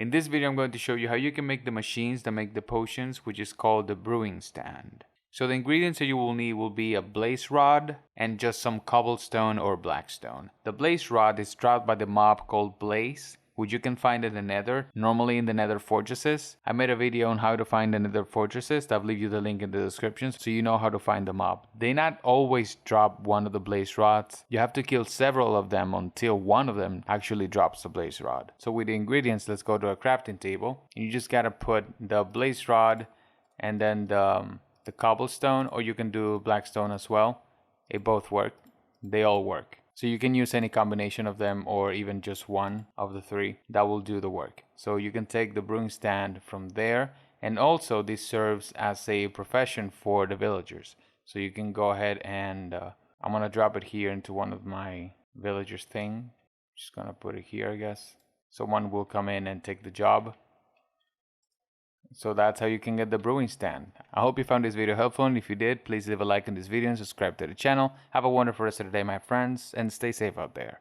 In this video I'm going to show you how you can make the machines that make the potions, which is called the Brewing Stand. So the ingredients that you will need will be a blaze rod and just some cobblestone or blackstone. The blaze rod is dropped by the mob called Blaze, which you can find in the Nether, normally in the Nether fortresses. I made a video on how to find the Nether fortresses. I'll leave you the link in the description so you know how to find the mob. They not always drop one of the blaze rods. You have to kill several of them until one of them actually drops the blaze rod. So with the ingredients, let's go to a crafting table. You just gotta put the blaze rod and then the cobblestone, or you can do blackstone as well. They both work. They all work. So you can use any combination of them or even just one of the three. That will do the work. So you can take the brewing stand from there, and also this serves as a profession for the villagers. So you can go ahead and I'm gonna drop it here into one of my villagers thing. Just gonna put it here, I guess. Someone will come in and take the job. So that's how you can get the brewing stand. I hope you found this video helpful, and if you did, please leave a like on this video and subscribe to the channel. Have a wonderful rest of the day, my friends, and stay safe out there.